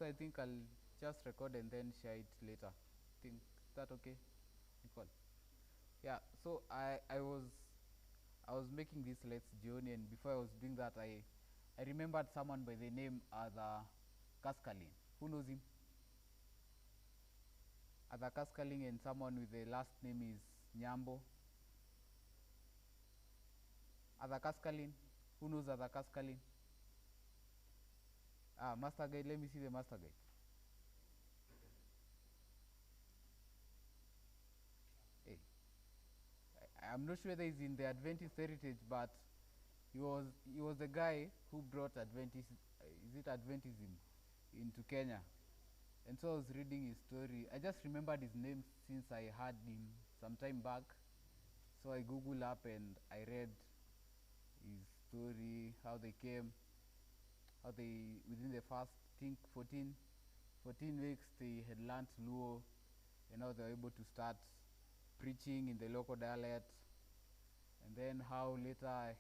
I think I'll just record and then share it later. Think that okay, Nicole? Yeah. So I was making this Let's Journey, and before I was doing that, I remembered someone by the name Ada Kaskalin. Who knows him? Ada Kaskalin, and someone with the last name is Nyambo. Ada Kaskalin. Who knows Ada Kaskalin? Master Guide. Let me see the Master Guide. Hey, I'm not sure whether he's in the Adventist heritage, but he was the guy who brought Adventist, is it Adventism, into Kenya. And so I was reading his story. I just remembered his name since I heard him some time back. So I googled up and I read his story, how they came, how they within the first, I think 14 weeks they had learned Luo, and now they were able to start preaching in the local dialect. And then how later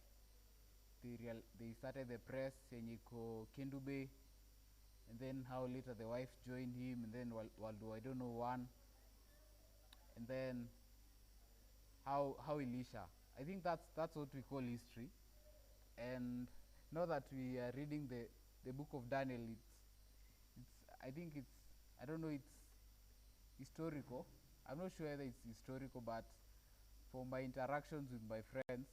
they started the press Senyiko Kendube, and then how later the wife joined him, and then Waldo I don't know one, and then how Elisha. I think that's what we call history. And now that we are reading the book of Daniel, it's I think it's I don't know, it's historical. I'm not sure whether it's historical, but for my interactions with my friends,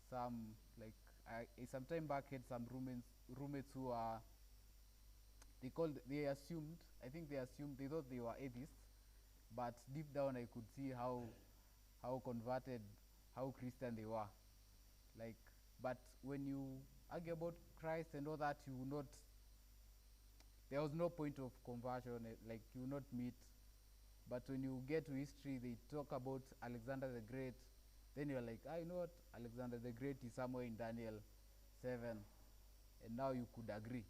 some like I some time back had some roommates who are they assumed, I think they assumed, they thought they were atheists, but deep down I could see how converted, how Christian they were. Like, but when you argue about Christ and all that, you will not. There was no point of conversion. Like, you will not meet. But when you get to history, they talk about Alexander the Great. Then you're like, you know what? Alexander the Great is somewhere in Daniel 7, and now you could agree.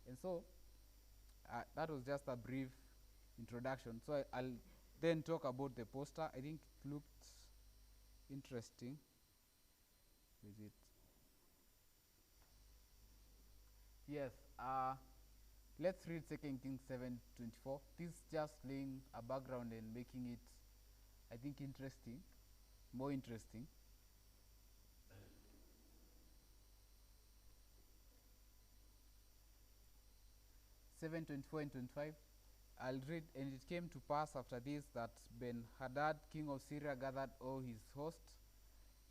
And so that was just a brief introduction. So I'll then talk about the poster. I think it looked interesting. Is it? Yes. Let's read 2 Kings 7:24. This is just laying a background and making it, I think, interesting, more interesting. 7:24 and 25. I'll read. And it came to pass after this that Ben-Hadad, king of Syria, gathered all his host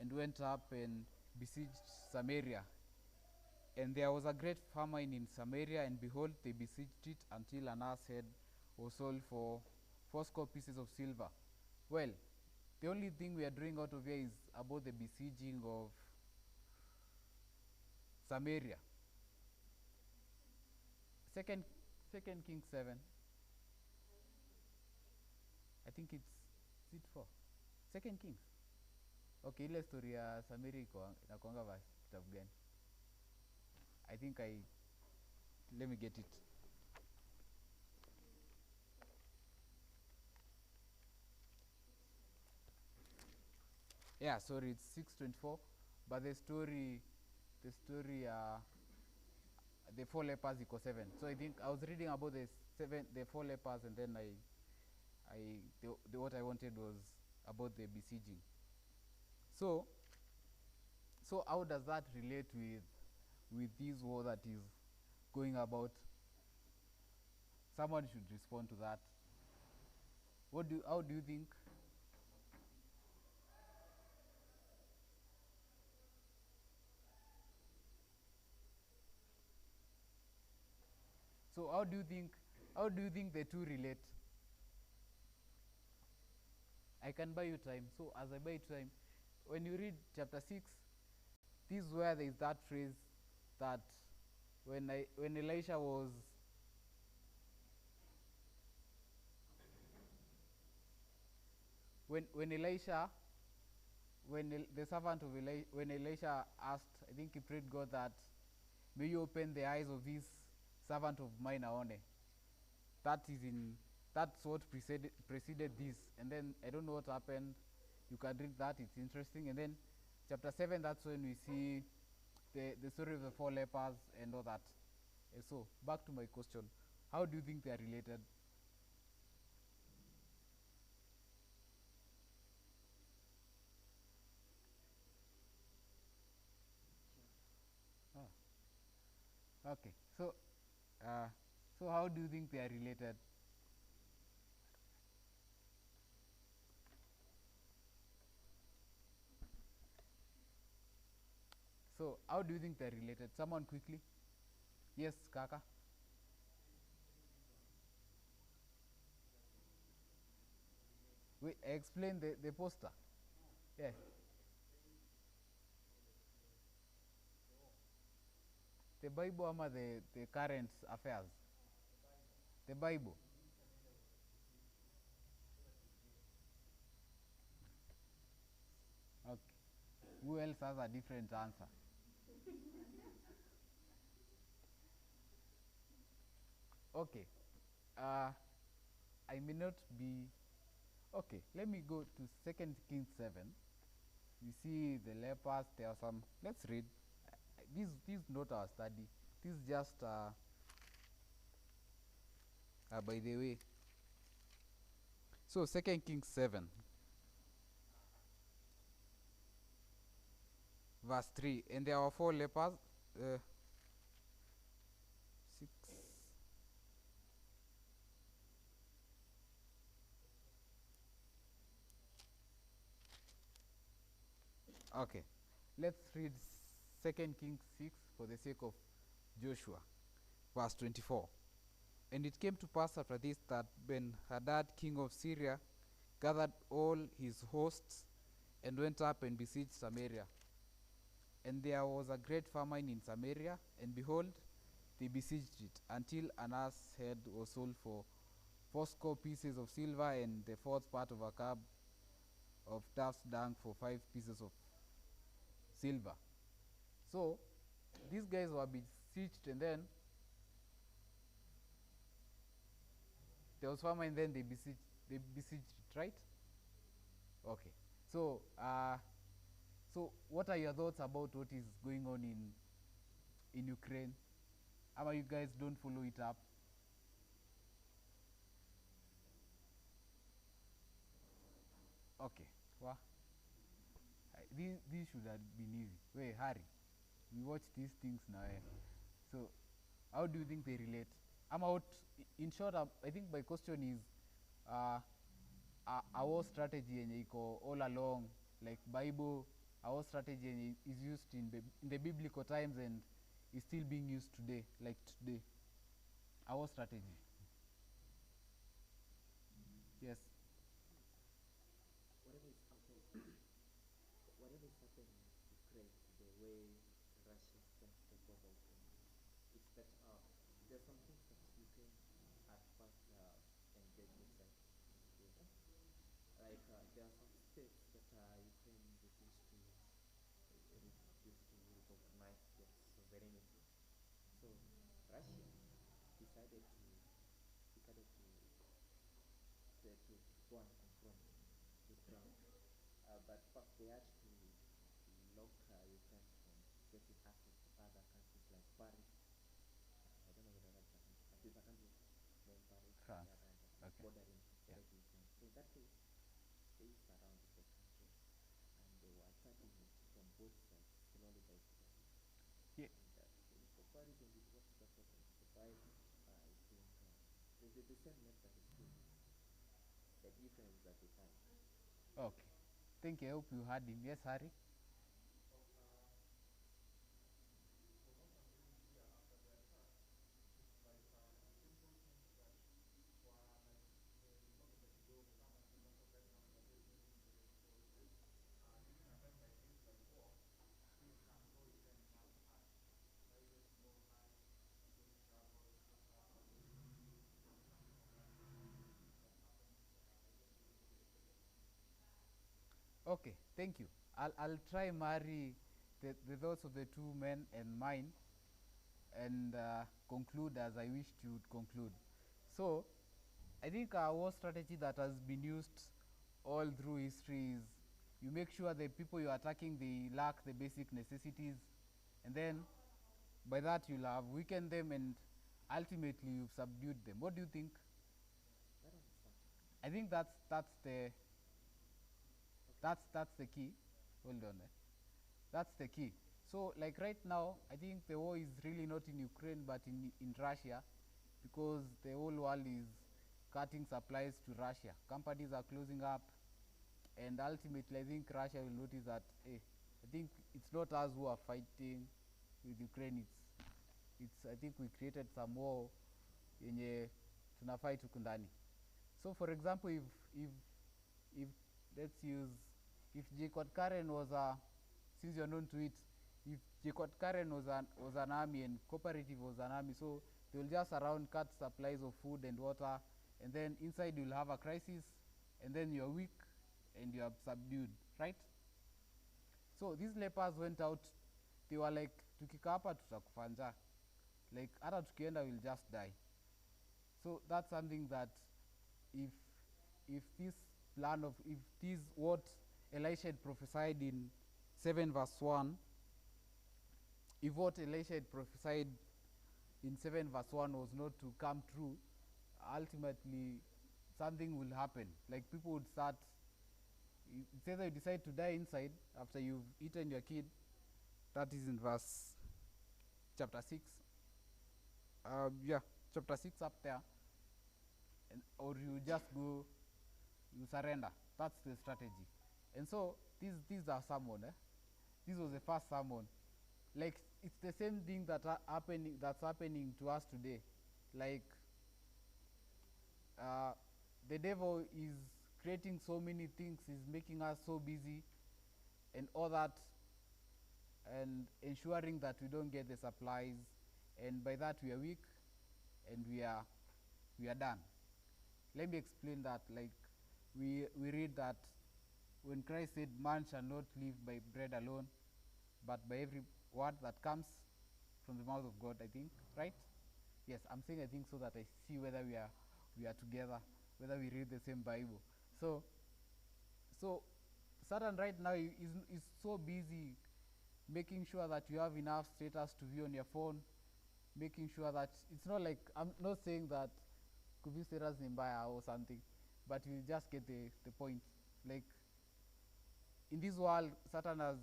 and went up and besieged Samaria. And there was a great famine in Samaria, and behold, they besieged it until an ass head was sold for 40 pieces of silver. Well, the only thing we are drawing out of here is about the besieging of Samaria. Second Kings 7. I think it's, is it 4? Second Kings. Okay, ile story ya Samaria inakuanga verse kitabu gani? I think let me get it. Yeah, sorry, it's 6:24, but the story the 4 lepers equals 7. So I think I was reading about the 4 lepers, and then what I wanted was about the besieging. So how does that relate with this war that is going about? Someone should respond to that. How do you think? So how do you think the two relate? I can buy you time. So as I buy you time, when you read chapter 6, this is where there is that phrase that when Elisha was when Elisha the servant of Elisha, when Elisha asked, I think he prayed God that, may you open the eyes of this servant of mine Aone. That's what preceded this. And then I don't know what happened. You can read that, it's interesting. And then chapter 7, that's when we see the story of the 4 lepers and all that. And so back to my question. How do you think they are related? Oh, okay. Uh, so how do you think they are related? So how do you think they're related? Someone quickly. Yes, Kaka. Wait, explain the poster. Yeah. The Bible ama the current affairs. The Bible. Okay. Who else has a different answer? Okay. Uh, I may not be. Okay, let me go to Second Kings 7. You see the lepers. There are some. Let's read. This is not our study. This is just. By the way. So Second Kings 7, verse 3. And there were four lepers. 6. Okay. Let's read Second Kings 6 for the sake of Joshua. Verse 24. And it came to pass after this that Ben-Hadad, king of Syria, gathered all his hosts and went up and besieged Samaria. And there was a great famine in Samaria, and behold, they besieged it, until an ass head was sold for fourscore pieces of silver, and the fourth part of a cab of calf's dung for 5 pieces of silver. So these guys were besieged, and then there was famine, and then they besieged it, right? Okay. So what are your thoughts about what is going on in Ukraine? How about you guys don't follow it up? Okay. Well, these should have been easy. Wait, hurry. We watch these things now. So, how do you think they relate? I'm out. In short, I think my question is, uh, our strategy and all along, like Bible, our strategy is used in the biblical times and is still being used today, like today. Our strategy. Yes. Whatever is happening, whatever is happening in Ukraine, the way Russia is trying to take over Ukraine, it's that there's some things that Ukraine at first engaged itself with. There are some states that Ukraine refused to recognize their sovereignty. So Russia decided to go and confront Ukraine. But first they had to lock Ukraine from getting access to other countries like Paris. I don't know whether that's a country, but there's a country named Paris on France. the other hand that is Okay. bordering Yeah. direct Ukraine. So in that case, they surrounded the country and they were attacking it from both sides, slowly by slowly. Yeah. And in comparison with what is happening in the Bible, I think the same method is being used. The difference is at the time. Okay. Thank you. I hope you heard him. Yes, Harry. Okay. Thank you. I'll try marry the thoughts of the two men and mine, and conclude as I wish to conclude. So, I think our war strategy that has been used all through history is you make sure the people you're attacking they lack the basic necessities, and then by that you'll have weakened them and ultimately you've subdued them. What do you think? That one is something. I think that's the key. Hold on. That's the key. So like right now, I think the war is really not in Ukraine but in Russia, because the whole world is cutting supplies to Russia. Companies are closing up, and ultimately I think Russia will notice that, hey, I think it's not us who are fighting with Ukraine. It's I think we created some war yenye tuna fight huku ndani. So for example, if let's use, if Jacob Karen was a, since you're known to it, if Jacob Karen was an army and cooperative was an army, so they will just around cut supplies of food and water, and then inside you'll have a crisis, and then you're weak and you are subdued, right? So these lepers went out, they were like, tukika hapa tutakufa njaa, like hata tukienda will just die. So that's something that if this plan of, if this what Elisha had prophesied in 7 verse 1, if what Elisha had prophesied in 7 verse 1 was not to come true, ultimately something will happen. Like people would start, it's either you decide to die inside after you've eaten your kid, that is in verse chapter 6. Chapter 6 up there, and, or you just go, you surrender. That's the strategy. And so these are sermon. This was the first sermon. Like it's the same thing that's happening to us today. Like the devil is creating so many things, is making us so busy and all that, and ensuring that we don't get the supplies, and by that we are weak and we are done. Let me explain that. Like we read that when Christ said, man shall not live by bread alone, but by every word that comes from the mouth of God, I think, right? Yes, I'm saying I think so that I see whether we are together, whether we read the same Bible. So Satan right now is so busy making sure that you have enough status to view on your phone, making sure that it's not like, I'm not saying that could be status in mbaya or something, but you just get the point. Like in this world, Satan has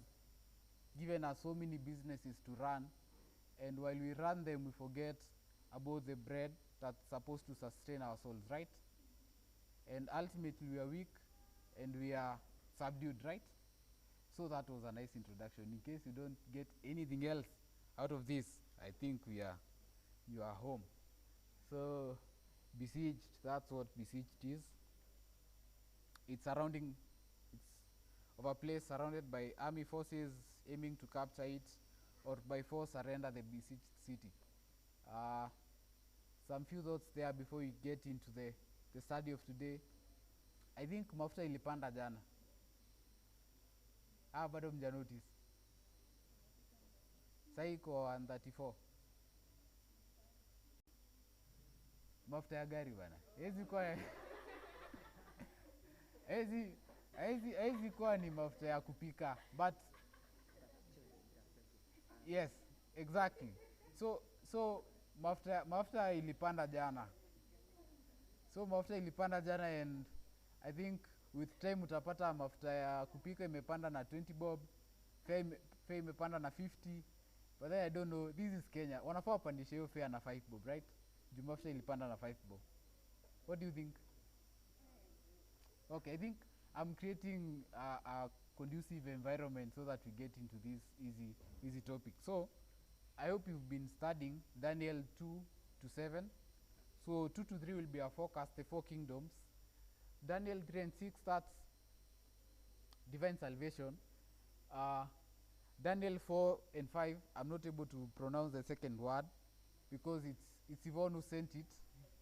given us so many businesses to run, and while we run them, we forget about the bread that's supposed to sustain our souls, right? And ultimately we are weak and we are subdued, right? So that was a nice introduction. In case you don't get anything else out of this, I think you are home. So besieged, that's what besieged is. It's of a place surrounded by army forces aiming to capture it, or by force surrender the besieged city. Some few thoughts there before we get into the study of today. I think mafuta ilipanda jana. Bado mja notice. Sasa iko 134. Mafuta ya gari bana. Hizi kwa ni mafuta ya kupika, but yes, exactly. So mafuta ilipanda jana. So mafuta ilipanda jana, and I think with time utapata mafuta ya kupika imepanda na 20 bob, fare imepanda na 50. But then I don't know, this is Kenya. Wanafaa wapandishe hiyo fare na 5 bob, right? Juu mafuta ilipanda na 5 bob. What do you think? Okay, I think I'm creating a conducive environment so that we get into this easy topic. So I hope you've been studying Daniel 2 to 7. So 2 to 3 will be our focus, the 4 kingdoms. Daniel 3 and 6, that's divine salvation. Daniel 4 and 5, I'm not able to pronounce the second word because it's Yvonne who sent it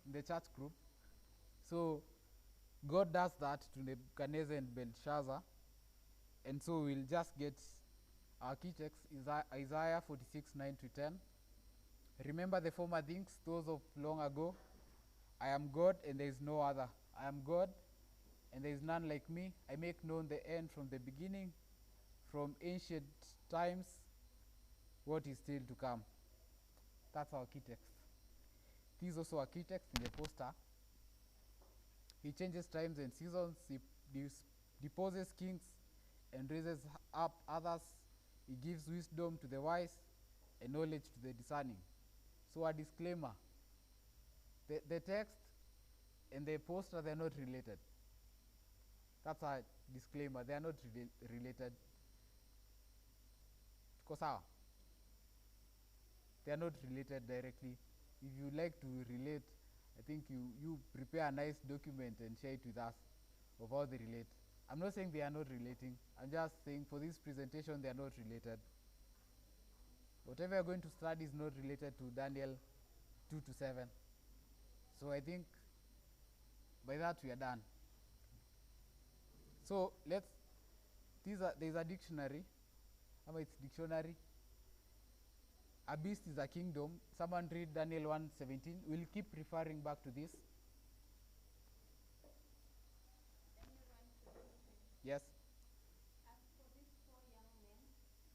in the church group. So God does that to Nebuchadnezzar and Belshazzar. And so we'll just get our key text, Isaiah 46, 9 to 10. Remember the former things, those of long ago. I am God and there is no other. I am God and there is none like me. I make known the end from the beginning, from ancient times, what is still to come. That's our key text. This is also a key text in the poster. He changes times and seasons. He deposes kings and raises up others. He gives wisdom to the wise and knowledge to the discerning. So a disclaimer. The text and the poster, they're not related. That's a disclaimer. They are not related. They are not related directly. If you like to relate, I think you prepare a nice document and share it with us of how they relate. I'm not saying they are not relating. I'm just saying for this presentation, they are not related. Whatever you're going to study is not related to Daniel 2 to 7. So I think by that we are done. So there's a dictionary. It's dictionary. A beast is a kingdom. Someone read Daniel 1:17. We'll keep referring back to this. Yes. As for these four young men,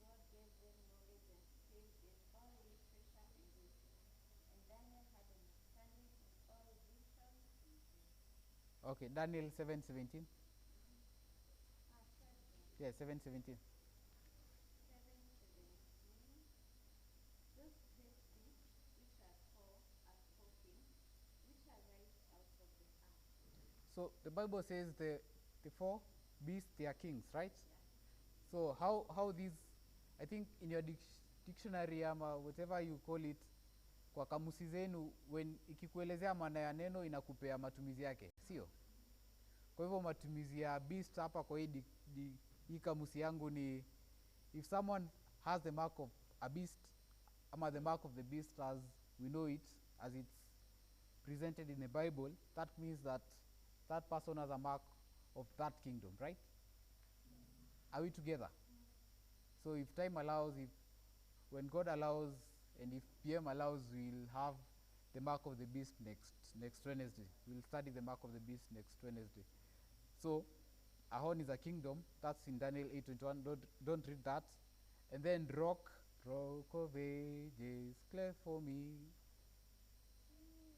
God gave them knowledge and skill in all literature and wisdom. And Daniel had understanding in all visions and dreams. Okay, Daniel 7:17. Yeah, 7:17. 7:17. Those great beasts which are four are spoken, which arise out of the earth. So the Bible says the four beasts, they are kings, right? Yeah. So how these, I think in your dictionary ama whatever you call it, kwa kamusi zenu, when ikikuelezea maana ya neno inakupea matumizi yake, sio? Kwa hivyo matumizi ya beast hapa kwa hii kamusi yangu ni, if someone has the mark of a beast, ama the mark of the beast as we know it, as it's presented in the Bible, that means that that person has a mark of that kingdom, right? Are we together? So if time allows, when God allows, and if PM allows, we'll have the mark of the beast next Wednesday. We'll study the mark of the beast next Wednesday. So a horn is a kingdom. That's in Daniel 8:21. Don't read that. And then rock of ages, cleft for me.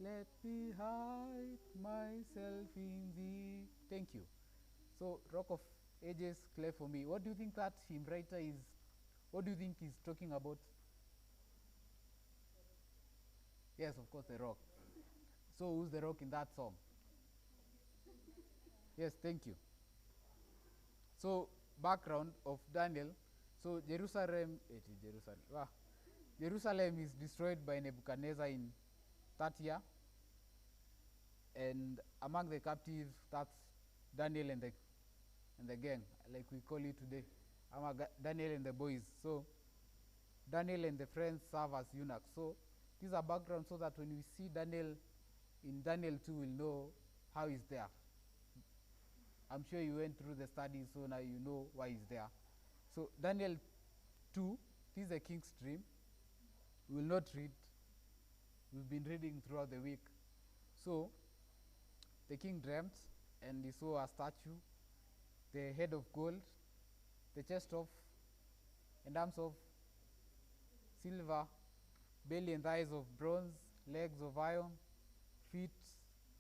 Let me hide myself in thee. Thank you. So rock of ages, cleft for me. What do you think that hymn writer is? What do you think he's talking about? Yes, of course, the rock. So who's the rock in that song? Yes, thank you. So background of Daniel. So Jerusalem is destroyed by Nebuchadnezzar in that year. And among the captives, that's Daniel and the gang, like we call it today. Daniel and the boys. So Daniel and the friends serve as eunuchs. So this is a background so that when we see Daniel in Daniel 2, we'll know how he's there. I'm sure you went through the studies, so now you know why he's there. So Daniel 2, this is a king's dream. We will not read. We've been reading throughout the week. So the king dreamt, and he saw a statue, the head of gold, the chest of and arms of silver, belly and thighs of bronze, legs of iron, feet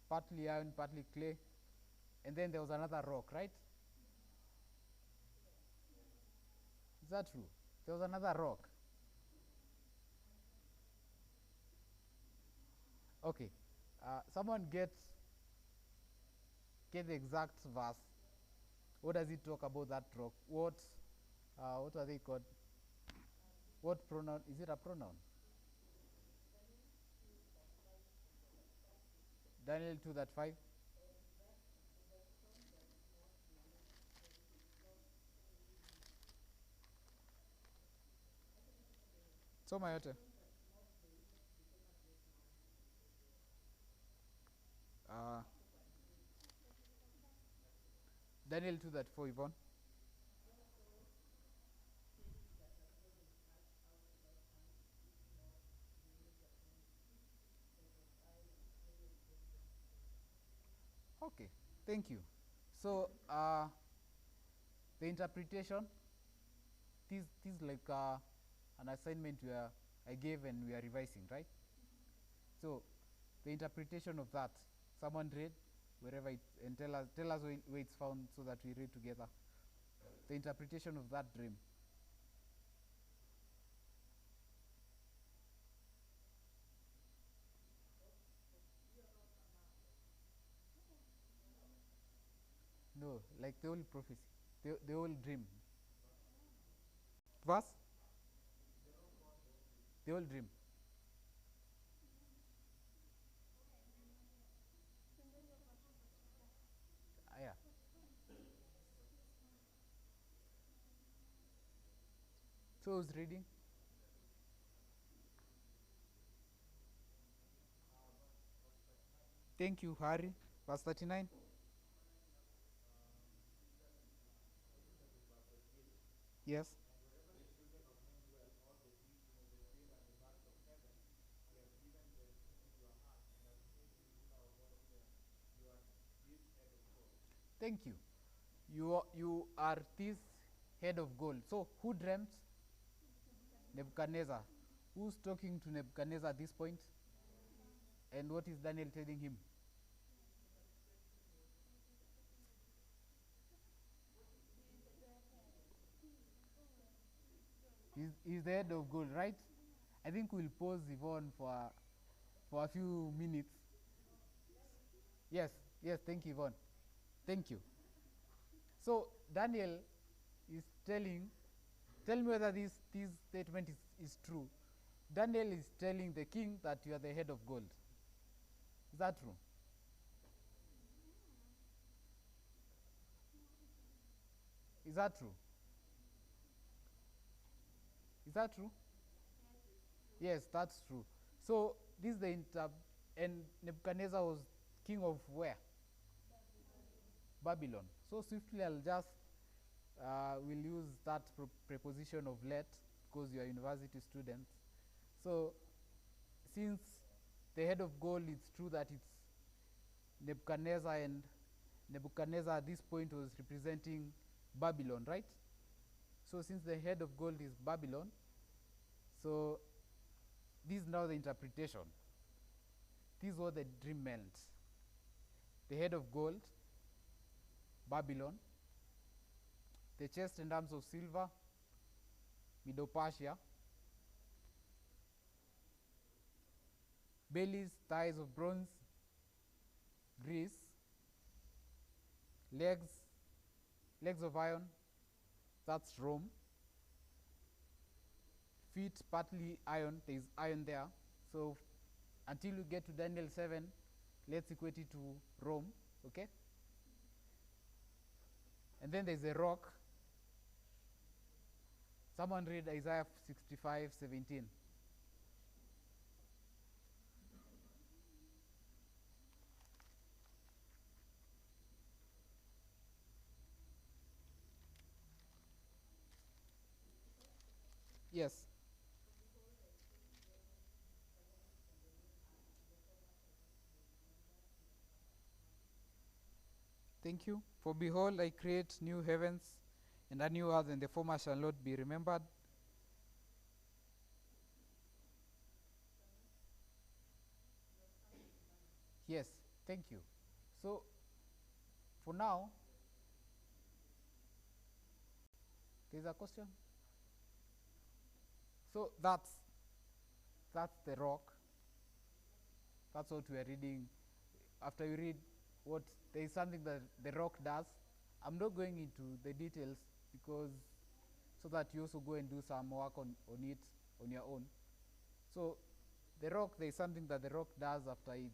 partly iron, partly clay. And then there was another rock, right? Is that true? There was another rock. Okay. Someone get the exact verse. What does it talk about that rock? What are they called? What pronoun? Is it a pronoun? Daniel 2:5. Soma yote. Daniel 2:4, Yvonne. Okay, thank you. So the interpretation, this like an assignment where I gave and we are revising, right? So the interpretation of that. Someone read wherever it, and tell us where it's found so that we read together. The interpretation of that dream. No, like the whole prophecy, the whole dream. Verse? The whole dream. Yeah. So I was reading. Thank you, Harry. Verse 39. Yes. Thank you. You are this head of gold. So who dreamt? Nebuchadnezzar. Who's talking to Nebuchadnezzar at this point? And what is Daniel telling him? He's the head of gold, right? I think we'll pause Yvonne for a few minutes. Yes, yes, thank you, Yvonne. Thank you. So Daniel is tell me whether this statement is true. Daniel is telling the king that you are the head of gold. Is that true? Is that true? Is that true? Yes, that's true. So this is the and Nebuchadnezzar was king of where? Babylon. So swiftly I'll just we'll use that preposition of let because you are university students. So since the head of gold, it's true that it's Nebuchadnezzar, and Nebuchadnezzar at this point was representing Babylon, right? So since the head of gold is Babylon, so this is now the interpretation. This is what the dream meant. The head of gold, Babylon, the chest and arms of silver, Medo-Persia, bellies, thighs of bronze, Greece, legs of iron, that's Rome, feet partly iron, there is iron there. So until you get to Daniel 7, let's equate it to Rome, okay? And then there's a rock. Someone read Isaiah 65:17. Yes. Thank you. For behold, I create new heavens and a new earth, and the former shall not be remembered. Yes, thank you. So, for now, there's a question. So that's the rock. That's what we are reading. After you read what there is something that the rock does. I'm not going into the details because so that you also go and do some work on it on your own. So the rock, there is something that the rock does after it.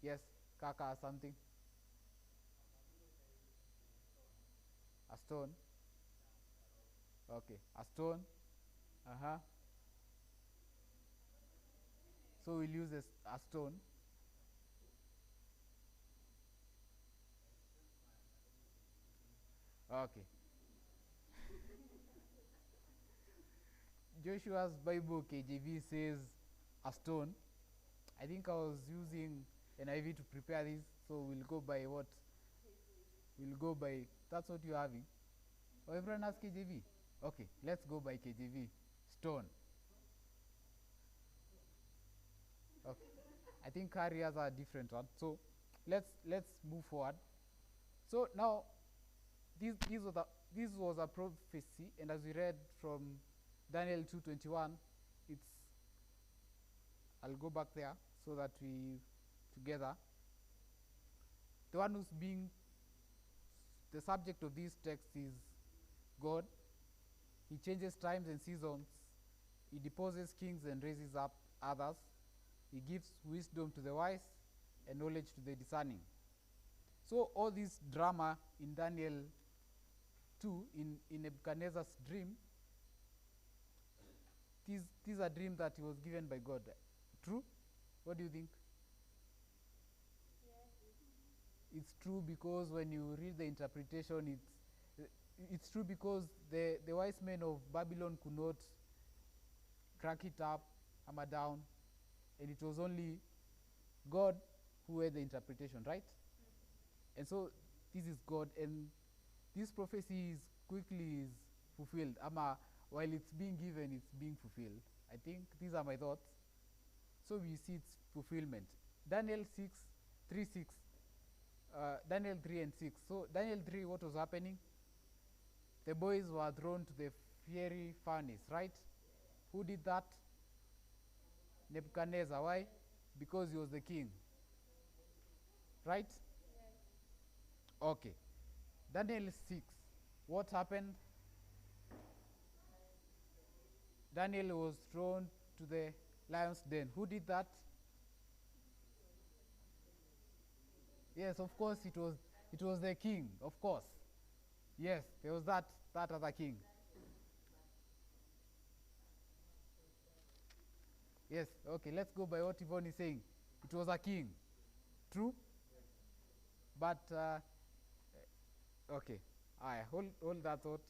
Yes, Kaka, something. A stone. Okay, a stone. So we'll use a stone. Okay. Joshua's Bible KJV says a stone. I think I was using NIV to prepare this, so we'll go by what? We'll go by, that's what you're having? Oh, everyone has KJV? Okay, let's go by KJV. Stone. Okay. I think carriers are a different one. So let's move forward. So now this was a prophecy, and as we read from Daniel 2:21, it's I'll go back there so that we together. The one who's being the subject of this text is God. He changes times and seasons. He deposes kings and raises up others. He gives wisdom to the wise and knowledge to the discerning. So all this drama in Daniel 2, in Nebuchadnezzar's dream, this is a dream that he was given by God. True? What do you think? It's true because when you read the interpretation, it's true because the wise men of Babylon could not crack it up, hammer down, and it was only God who had the interpretation, right? And so this is God, and this prophecy is quickly is fulfilled. While it's being given, it's being fulfilled. I think these are my thoughts. So we see its fulfillment. Daniel 6, Daniel 3 and 6. So Daniel 3, what was happening? The boys were thrown to the fiery furnace, right? Who did that? Nebuchadnezzar. Why? Because he was the king. Right? Okay. Daniel 6. What happened? Daniel was thrown to the lion's den. Who did that? Yes, of course it was the king, of course. Yes, there was that other king. Yes, okay, let's go by what Yvonne is saying. It was a king. True? But okay. Alright, hold that thought.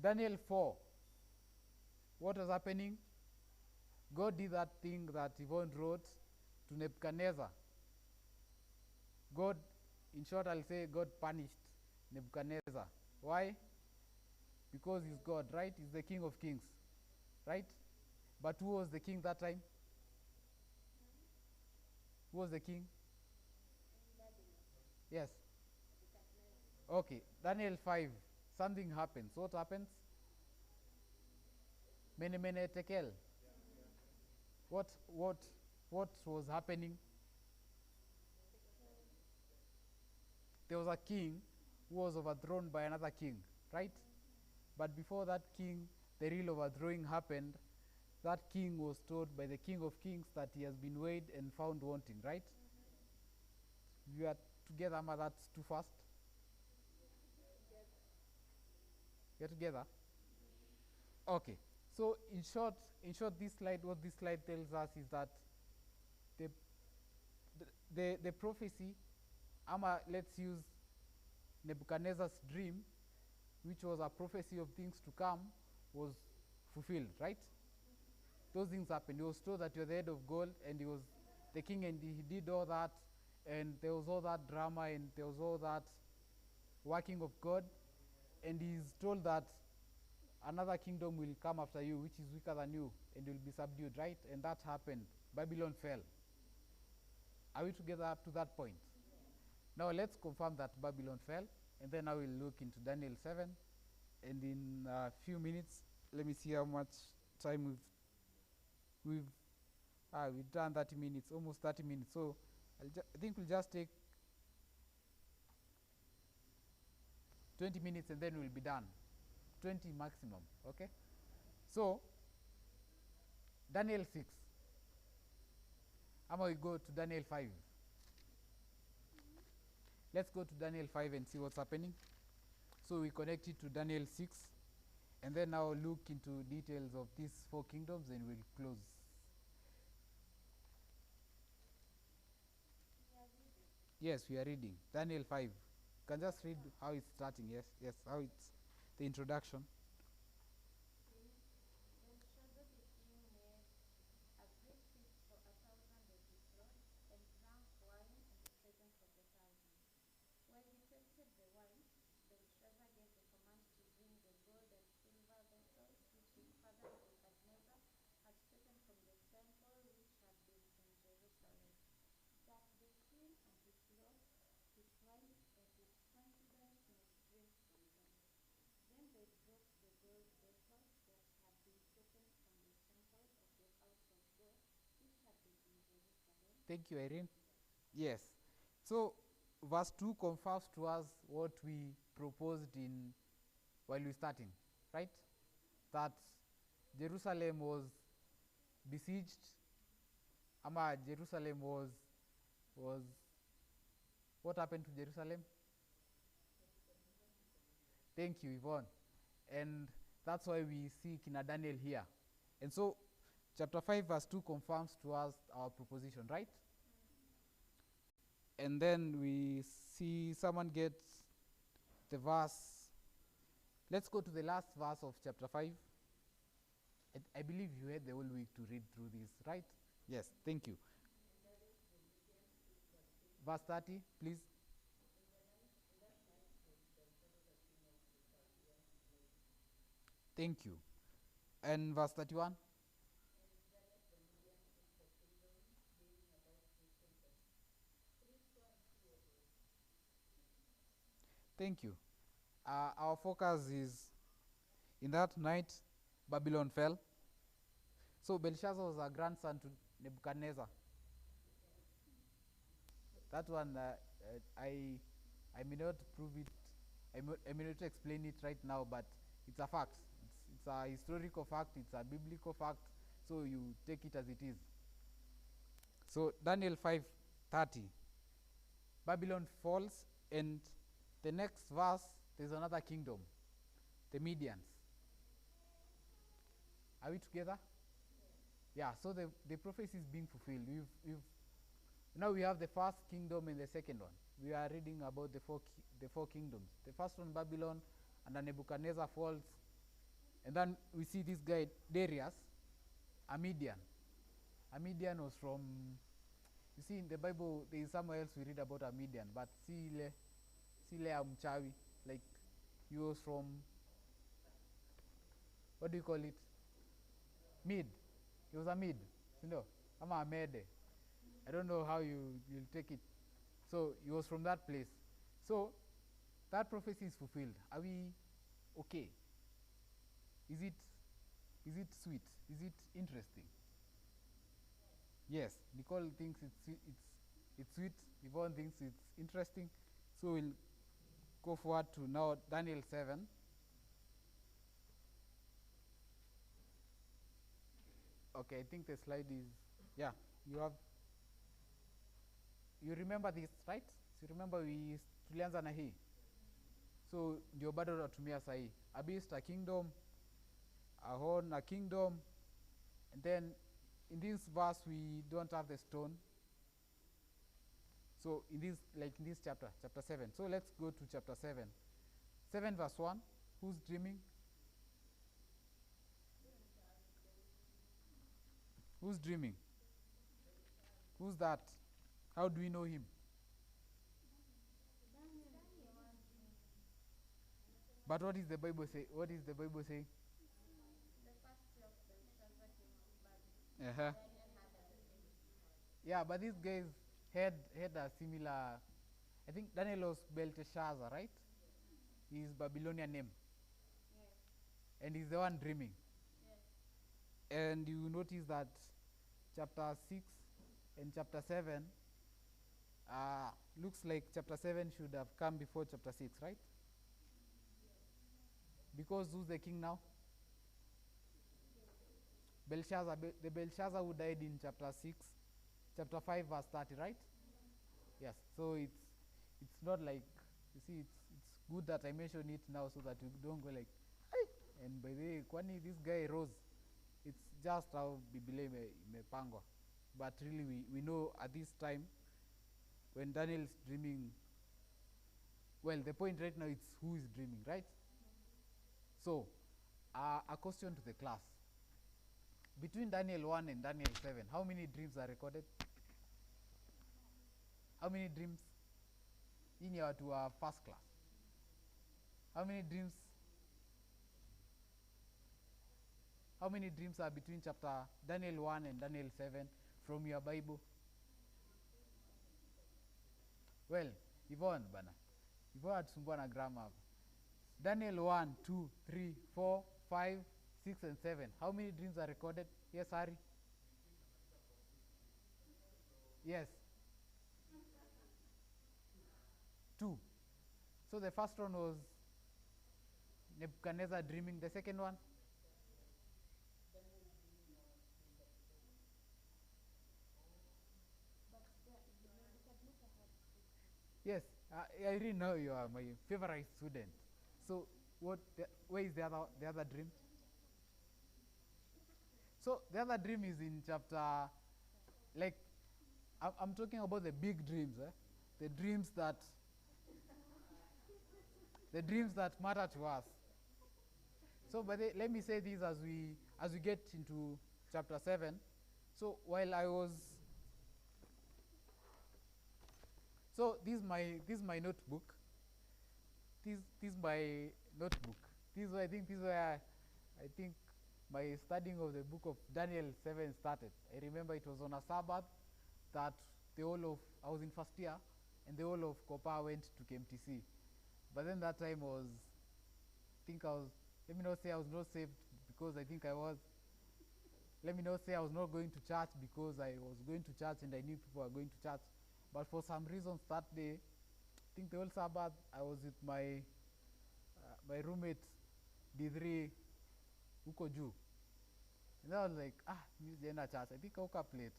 Daniel 4. What was happening? God did that thing that Yvonne wrote to Nebuchadnezzar. God, in short, I'll say God punished Nebuchadnezzar. Why? Because he's God, right? He's the King of Kings, right? But who was the king that time? Who was the king? Yes. Okay, Daniel 5. Something happens. What happens? Mene tekel. What was happening? There was a king who was overthrown by another king, right? But before that king, the real overthrowing happened. That king was told by the King of Kings that he has been weighed and found wanting, right? We are together, ma, that's too fast. We're together? Okay. So in short, this slide, what this slide tells us is that the prophecy, let's use Nebuchadnezzar's dream, which was a prophecy of things to come, was fulfilled, right? Those things happened. He was told that you're the head of gold, and he was the king, and he did all that, and there was all that drama, and there was all that working of God, and he's told that another kingdom will come after you, which is weaker than you, and will be subdued, right? And that happened. Babylon fell. Are we together up to that point? Now let's confirm that Babylon fell, and then I will look into Daniel 7, and in a few minutes, let me see how much time we've done 30 minutes, almost 30 minutes. So I think we'll just take 20 minutes and then we'll be done. 20 maximum, okay? So, Daniel 6. How about we go to Daniel 5? Let's go to Daniel 5 and see what's happening. So we connect it to Daniel 6, and then now look into details of these 4 kingdoms, and we'll close. Yes, we are reading Daniel 5. You can just read how it's starting. Yes, how it's the introduction. Thank you, Irene. Yes. So, verse 2 confirms to us what we proposed in while we starting, right? That Jerusalem was besieged, ama Jerusalem was what happened to Jerusalem? Thank you, Yvonne. And that's why we see Kina Daniel here. And so, chapter 5, verse 2 confirms to us our proposition, right? And then we see someone gets the verse. Let's go to the last verse of chapter 5. I believe you had the whole week to read through this, right? Yes, thank you. Verse 30, please. Thank you. And verse 31. Thank you. Our focus is in that night, Babylon fell. So Belshazzar was a grandson to Nebuchadnezzar. That one, I may not prove it, I may not explain it right now, but it's a fact. It's a historical fact, it's a biblical fact, so you take it as it is. So Daniel 5:30, Babylon falls, and the next verse, there's another kingdom, the Medians. Are we together? Yeah, so the prophecy is being fulfilled. Now we have the first kingdom and the second one. We are reading about the four kingdoms. The first one, Babylon, and then Nebuchadnezzar falls. And then we see this guy, Darius, a Median. A Median was from, you see in the Bible, there is somewhere else we read about a Median, but Sile Mchawi, like he was from, what do you call it? Mid. He was a Mid, you know, I'm a Mede. I don't know how you'll take it. So he was from that place. So that prophecy is fulfilled. Are we okay? Is it sweet? Is it interesting? Yes. Nicole thinks it's sweet. Yvonne thinks it's interesting. So we'll go forward to now Daniel 7. Okay, I think the slide is, yeah, you remember this, right? So remember tulianza na hii. So ndio bado natumia sahi. A beast, a kingdom, a horn, a kingdom. And then in this verse we don't have the stone. So in this chapter 7. So let's go to chapter 7. 7 verse 1. Who's dreaming? Who's dreaming? Who's that? How do we know him? But what is the Bible say? What is the Bible saying? The first year of Belshazzar king of Babylon. Uh-huh. Yeah, but these guys had a similar, I think Daniel was Belteshazzar, right? His Babylonian name. Yes. And he's the one dreaming. Yes. And you notice that chapter 6 and chapter 7 looks like chapter 7 should have come before chapter 6, right? Because who's the king now? Belshazzar. The Belshazzar who died in chapter 6, chapter 5 verse 30, right? Yes. So it's not like, you see, it's good that I mention it now so that you don't go like, hey! And by the way, kwani this guy rose. It's just how Biblia imepangwa. But really we know at this time when Daniel is dreaming, well, the point right now is who is dreaming, right? So, a question to the class. Between Daniel 1 and Daniel 7, how many dreams are recorded? How many dreams? In your to our first class. How many dreams? How many dreams are between chapter Daniel 1 and Daniel 7 from your Bible? Well, Yvonne bana. Yvonne atusumbua na grammar. Daniel 1, 2, 3, 4, 5, 6 and 7. How many dreams are recorded? Yes, Harry? Yes. 2. So the first one was Nebuchadnezzar dreaming. The second one? But Nebuchadnezzar had 6. Yes. I really know you are my favorite student. So where is the other dream? So the other dream is in chapter, like, I'm talking about the big dreams, the dreams that matter to us. So, but let me say this as we get into chapter 7. So while I was, so this is my notebook. This is my notebook. This is where I think my studying of the book of Daniel 7 started. I remember it was on a Sabbath that I was in first year, and the whole of Copa went to KMTC. But then that time let me not say I was not saved because I think I was. Let me not say I was not going to church because I was going to church and I knew people were going to church. But for some reason that day, I think the whole Sabbath, I was with my roommate, D3, Uko Ju. And I was like, Jena church, I think I woke up late.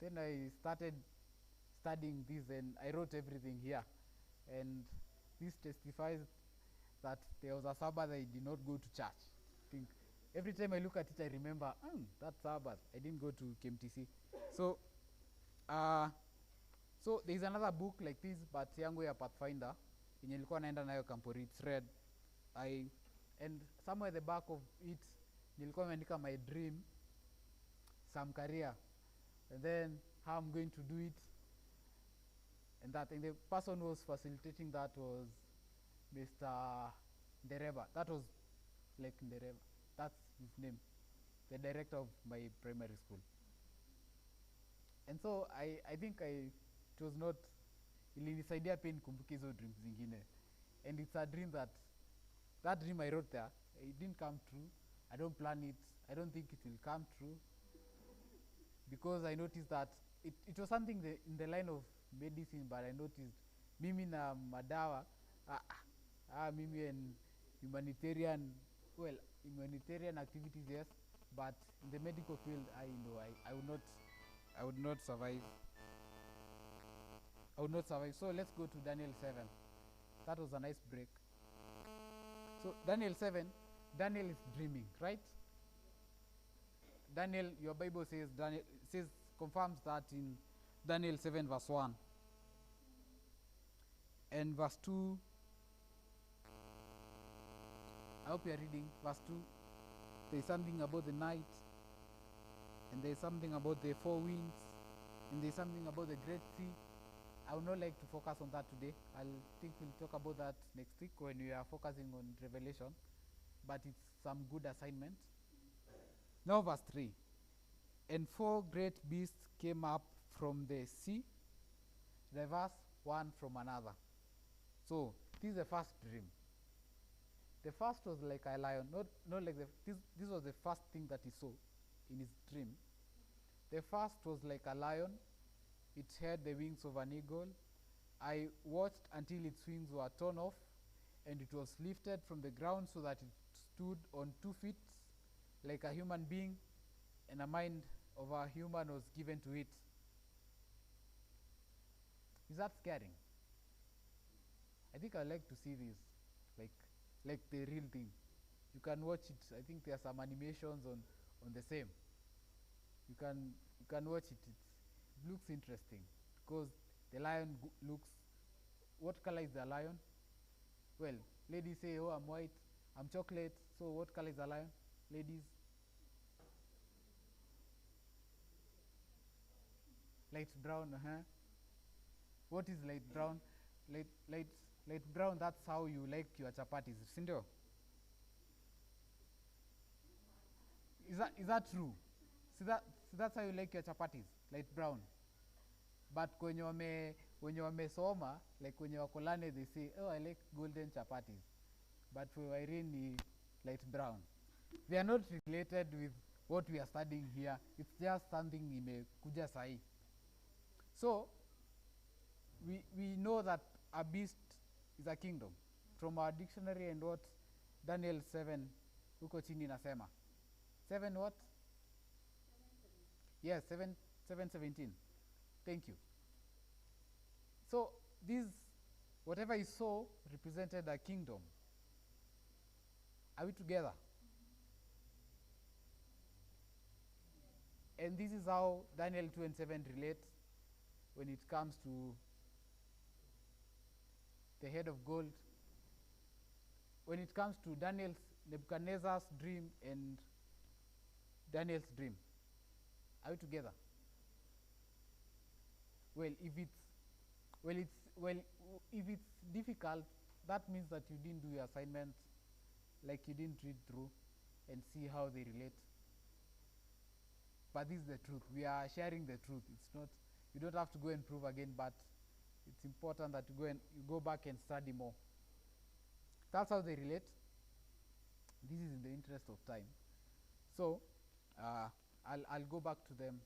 Then I started studying this and I wrote everything here. And this testifies that there was a Sabbath I did not go to church. I think every time I look at it, I remember, that Sabbath, I didn't go to KMTC. So, so there's another book like this, but yangu ya Pathfinder, yenye nilikuwa naenda nayo Kampori, it's red. And somewhere at the back of it, nilikuwa nimeandika my dream, some career, and then how I'm going to do it, and that. And the person who was facilitating that was Mr. Ndereba. That was like Ndereba. That's his name, the director of my primary school. And so I think it was not, ilinisaidia pia nikumbuke hizo dreams zingine. And it's a dream that dream I wrote there, it didn't come true. I don't plan it. I don't think it will come true. Because I noticed that it was something in the line of medicine, but I noticed mimi na madawa, mimi and humanitarian activities, yes, but in the medical field, I would not survive. I would not survive. So let's go to Daniel 7. That was a nice break. So Daniel 7, Daniel is dreaming, right? Daniel, your Bible says, confirms that in Daniel 7 verse 1. And verse 2, I hope you are reading verse 2. There is something about the night, and there is something about the 4 winds, and there is something about the great sea. I would not like to focus on that today. I think we'll talk about that next week when we are focusing on Revelation. But it's some good assignment. Now verse 3. And 4 great beasts came up from the sea, diverse one from another. So this is the first dream. The first was like a lion, not like this was the first thing that he saw in his dream. The first was like a lion. It had the wings of an eagle. I watched until its wings were torn off, and it was lifted from the ground so that it stood on 2 feet like a human being, and a mind of a human was given to it. Is that scaring? I think I'd like to see this, like the real thing. You can watch it. I think there are some animations on the same. You can watch it. It looks interesting because the lion looks. What color is the lion? Well, ladies say, "Oh, I'm white. I'm chocolate." So, what color is the lion, ladies? Light brown. What is light brown? Light brown. That's how you like your chapatis, Sindo. Is that true? So that's how you like your chapatis, light brown. But when you wamesoma, like when you are kolane, they say, "Oh, I like golden chapatis." But for Irene, light brown. They are not related with what we are studying here. It's just something imekuja sahi. So we know that a beast is a kingdom from our dictionary and what Daniel 7 huko chini nasema 7 what? 7:17. Yes, 7:17. Thank you. So this, whatever you saw, represented a kingdom. Are we together? And this is how Daniel 2 and 7 relate when it comes to the head of gold. When it comes to Nebuchadnezzar's dream and Daniel's dream. Are we together? Well, if it's difficult, that means that you didn't do your assignment, like you didn't read through and see how they relate. But this is the truth. We are sharing the truth. It's not, you don't have to go and prove again, but it's important that you go back and study more. That's how they relate. This is in the interest of time. So I'll go back to them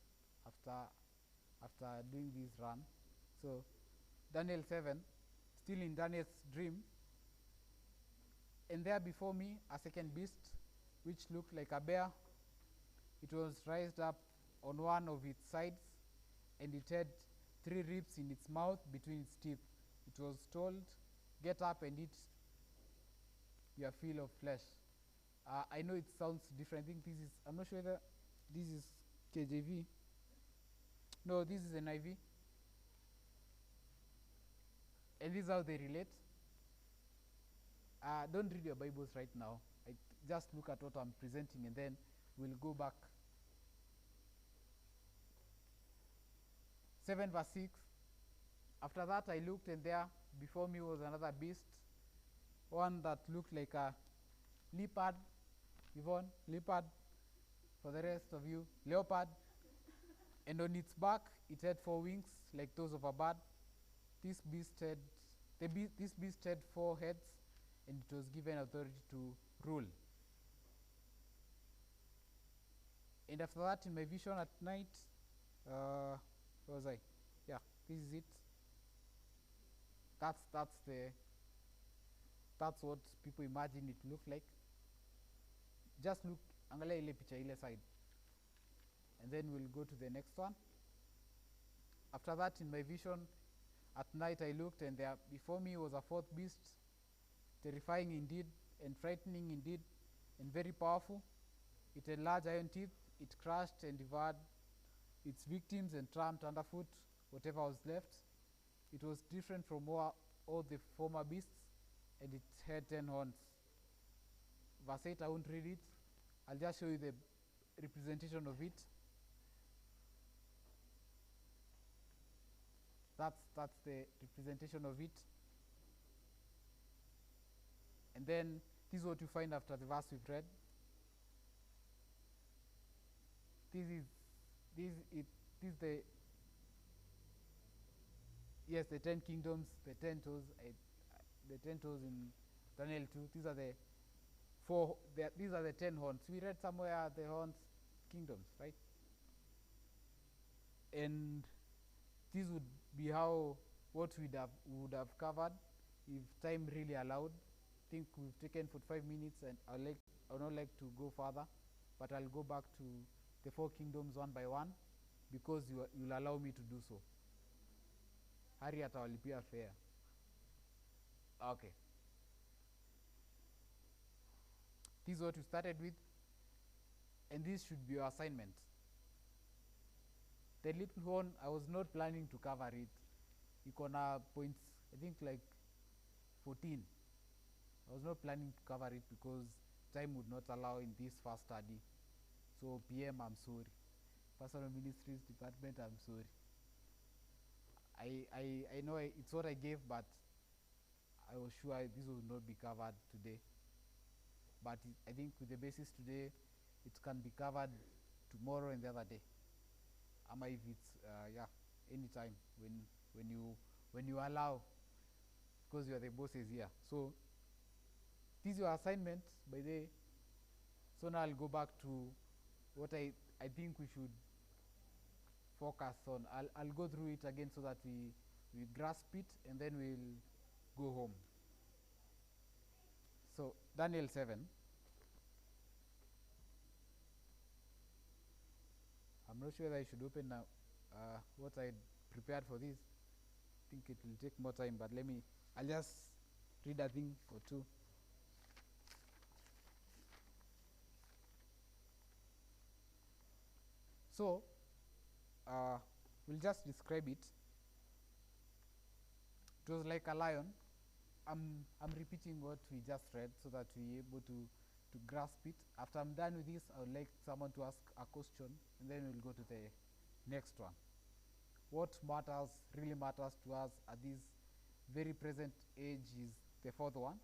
after doing this run. So Daniel 7, still in Daniel's dream, and there before me a second beast, which looked like a bear. It was raised up on one of its sides, and it had 3 ribs in its mouth between its teeth. It was told, "Get up and eat your fill of flesh." I know it sounds different. I think this is, I'm not sure whether this is KJV. No, this is NIV. And this is how they relate. Don't read your Bibles right now. Just look at what I'm presenting and then we'll go back. 7 verse 6. After that I looked, and there before me was another beast, one that looked like a leopard. Yvonne, leopard. For the rest of you, leopard. And on its back it had 4 wings like those of a bird. This beast had 4 heads, and it was given authority to rule. And after that, in my vision at night, where was I? Yeah, this is it. That's what people imagine it looked like. Just look, angalia ile picha ile side, and then we'll go to the next one. After that, in my vision at night I looked, and there before me was a 4th beast, terrifying indeed and frightening indeed and very powerful. It had large iron teeth. It crushed and devoured its victims and trampled underfoot whatever was left. It was different from all the former beasts, and it had 10 horns. Verse 8, I won't read it. I'll just show you the representation of it. That's the representation of it. And then this is what you find after the verse we've read. This is the 10 kingdoms, the 10 toes, the 10 toes in Daniel 2. These are the 4. These are the 10 horns. We read somewhere the horns kingdoms, right? And this would be what we would have covered if time really allowed. I think we've taken 45 minutes, and I would not like to go further, but I'll go back to the 4 kingdoms one by one, because you'll allow me to do so. Hari atawalipia fair. Okay. This is what we started with, and this should be your assignment. The little horn, I was not planning to cover it. Ikona points, I think like 14. I was not planning to cover it because time would not allow in this first study. So PM, I'm sorry. Personal Ministries Department, I'm sorry. I know it's what I gave, but I was sure this would not be covered today. But I think with the basis today, it can be covered tomorrow and the other day. If it's anytime when you allow, because you are the bosses here. So this is your assignment by the way. So now I'll go back to what I think we should focus on. I'll go through it again so that we grasp it, and then we'll go home. So Daniel 7. I'm not sure whether I should open now what I prepared for this. I think it will take more time, but I'll just read a thing or two. So we'll just describe it. It was like a lion. I'm repeating what we just read so that we're able to grasp it. After I'm done with this, I would like someone to ask a question, and then we'll go to the next one. What really matters to us at this very present age is the fourth one,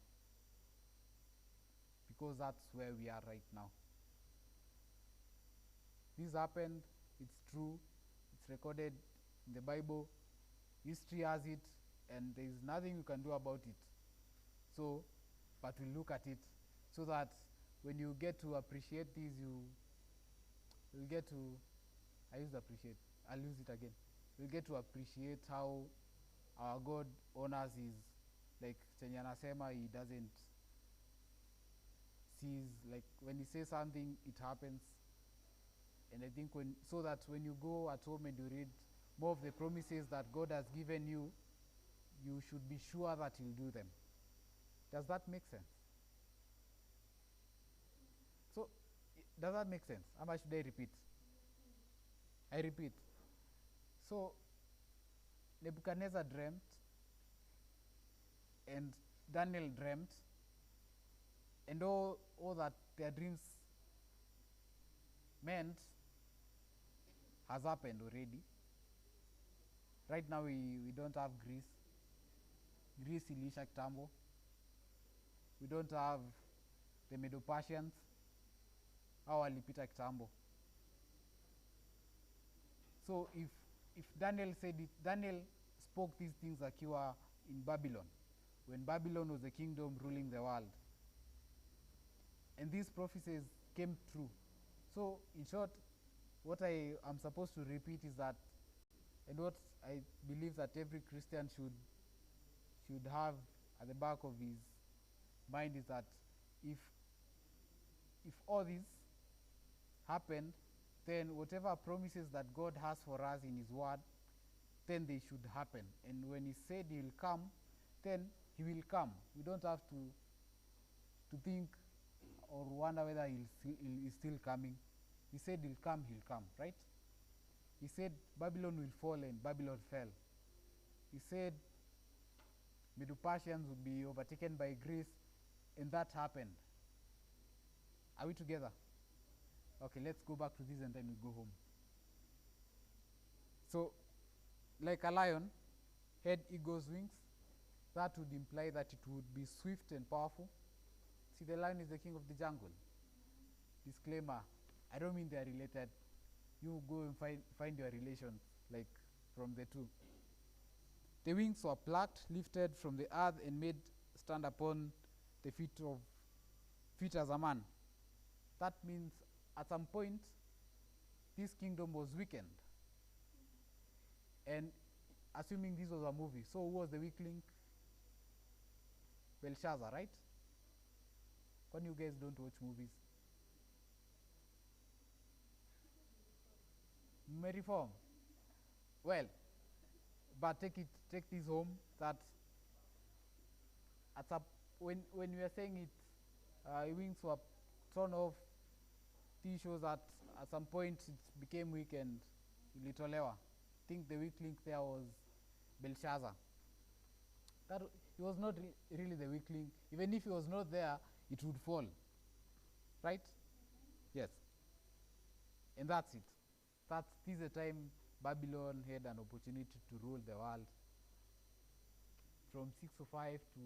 because that's where we are right now. This happened, it's true, it's recorded in the Bible, history has it, and there is nothing you can do about it. So, but we'll look at it so that when you get to appreciate this, you'll get to, I use appreciate, I'll use it again. You'll get to appreciate how our God honors his, like Chenye anasema, he doesn't sees, like when he says something, it happens. And I think so that when you go at home and you read more of the promises that God has given you, you should be sure that he'll do them. Does that make sense? So, does that make sense? How much should I repeat? I repeat. So, Nebuchadnezzar dreamt, and Daniel dreamt, and all that their dreams meant has happened already. Right now we don't have Greece. Greece ilisha kitambo. We don't have the Medo-Persians. Hao walipita kitambo. So if Daniel said it, Daniel spoke these things akiwa in Babylon, when Babylon was a kingdom ruling the world. And these prophecies came true. So in short, what I am supposed to repeat is that, and what I believe that every Christian should have at the back of his mind is that if all this happened, then whatever promises that God has for us in his word, then they should happen. And when he said he will come, then he will come. We don't have to think or wonder whether he's still coming. He said he'll come, right? He said Babylon will fall, and Babylon fell. He said Medo-Persians will be overtaken by Greece, and that happened. Are we together? Okay, let's go back to this and then we go home. So, like a lion had eagle's wings, that would imply that it would be swift and powerful. See, the lion is the king of the jungle. Disclaimer, I don't mean they are related. You go and find your relations, like from the two. The wings were plucked, lifted from the earth, and made stand upon the feet as a man. That means at some point, this kingdom was weakened. And assuming this was a movie, so who was the weak link? Belshazzar, right? When you guys don't watch movies. Reform. Well, but take this home that when we are saying it, wings were torn off, this shows that at some point it became weak and ilitolewa. I think the weak link there was Belshazzar. That he was not really the weak link. Even if he was not there, it would fall. Right? Yes. And that's it. This is the time Babylon had an opportunity to rule the world from 605 to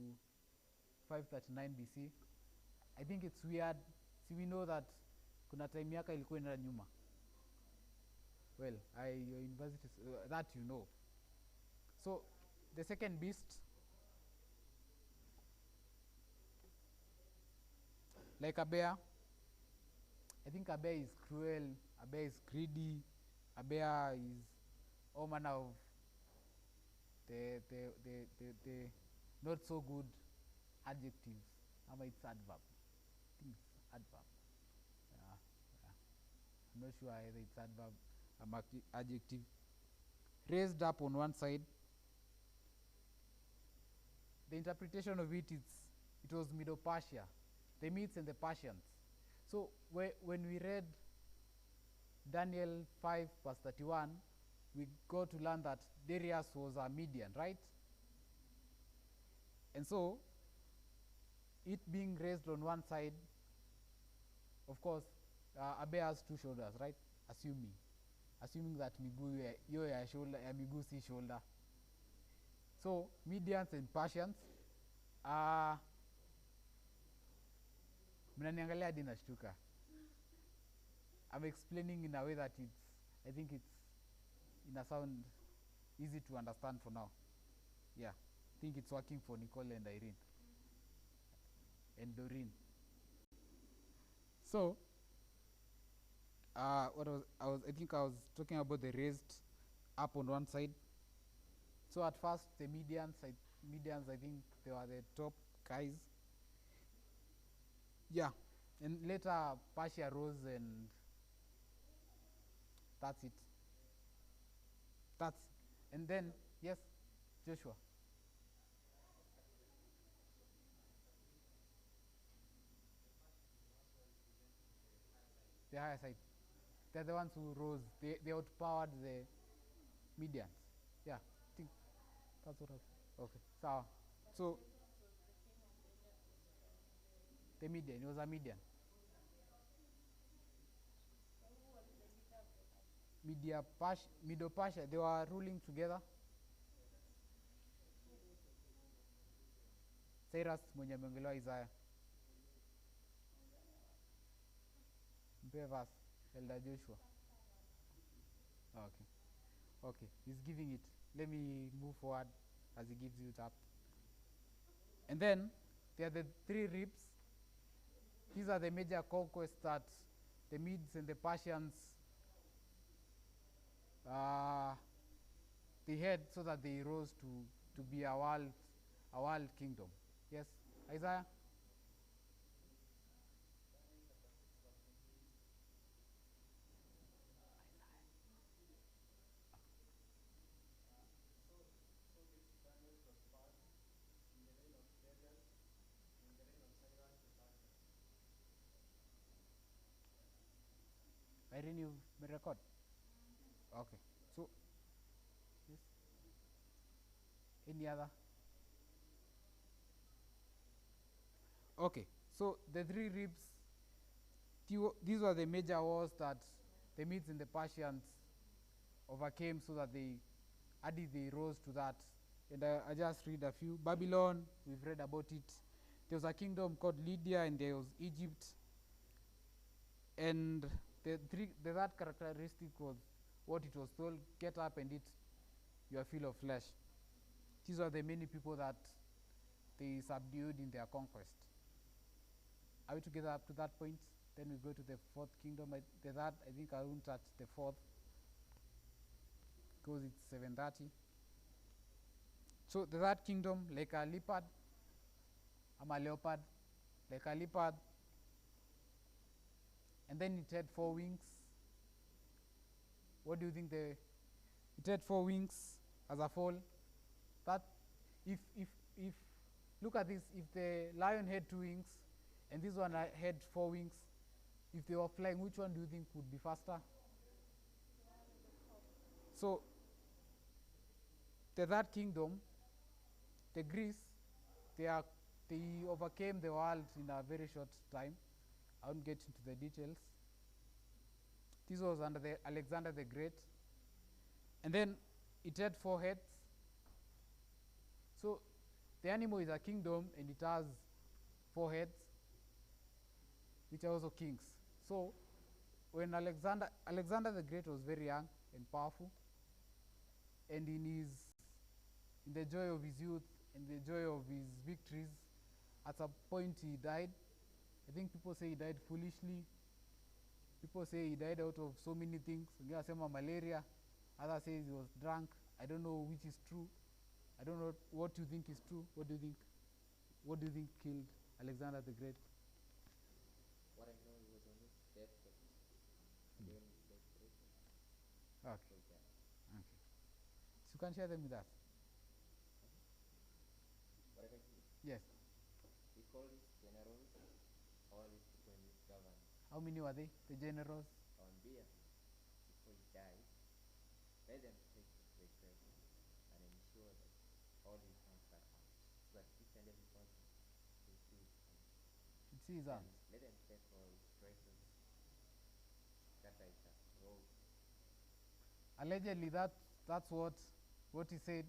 539 BC. I think it's weird. See, we know that kuna time yaka ilikuwa inaenda nyuma. Well, your university, that you know. So, the second beast, like a bear, I think a bear is cruel, a bear is greedy, a bear is all manner of the not so good adjectives. Ama it's adverb. I think it's adverb. Yeah, yeah. I'm not sure either it's adverb or adjective. Raised up on one side. The interpretation of it was Middle Persia, the Medes and the Persians. So when we read Daniel 5 verse 31, we got to learn that Darius was a Median, right? And so, it being raised on one side, of course, Abe has two shoulders, right? Assuming that miguu yo ya shoulder ya miguu si shoulder. So Medians and Persians mnaniangalia hadi nashtuka. I'm explaining in a way that I think it's in a sound easy to understand for now. Yeah, I think it's working for Nicole and Irene and Doreen. So I think I was talking about the raised up on one side. So at first the Medians, I think they were the top guys. Yeah, and later Persia rose, and that's it. And then yes, Joshua. The higher side. They're the ones who rose. They outpowered the Medians. Yeah, I think that's what I. Okay, so the Median. It was a Median. Middle Persia. They were ruling together. Cyrus mwenye ameongelewa Isaiah. Mpe verse, Elder Joshua. Okay, he's giving it. Let me move forward as he gives you that. And then there are the three ribs. These are the major conquests that the Medes and the Persians they had, so that they rose to be a world kingdom. Yes, Isaiah? Irene, you may record. Okay. So, yes. Any other? Okay. So the three ribs. These were the major wars that the Medes and the Persians overcame, so that they rose to that. And I just read a few. Babylon, we've read about it. There was a kingdom called Lydia, and there was Egypt. And the third characteristic was what it was told: get up and eat your fill of flesh. These are the many people that they subdued in their conquest. Are we together up to that point? Then we go to the fourth kingdom. I think I won't touch the fourth, because it's 7:30. So the third kingdom, like a leopard, I'm a leopard, like a leopard, and then it had 4 wings. What do you think? It had 4 wings as a fall. That if look at this, if the lion had 2 wings and this one had 4 wings, if they were flying, which one do you think would be faster? So the third kingdom, the Greece, they overcame the world in a very short time. I won't get into the details. This was under the Alexander the Great. And then it had 4 heads. So the animal is a kingdom, and it has 4 heads, which are also kings. So when Alexander the Great was very young and powerful, and in the joy of his youth and the joy of his victories, at some point he died. I think people say he died foolishly. People say he died out of so many things. Wengine wasema malaria, Others says he was drunk. I don't know which is true. I don't know what you think is true. What do you think? What do you think killed Alexander the Great? What I know, it was on his deathbed during his desperation. Okay. So yeah. Okay. So you can share them with us. What I can see, Yes. he called his generals, all his people in his government, How many were they? The generals? on beer before he died. Let them take the grave and ensure that all his hands are out, so that each and every person will see his hands. Should see his And hands. let them take all his dresses, scatter his robe. Allegedly, that's what he said.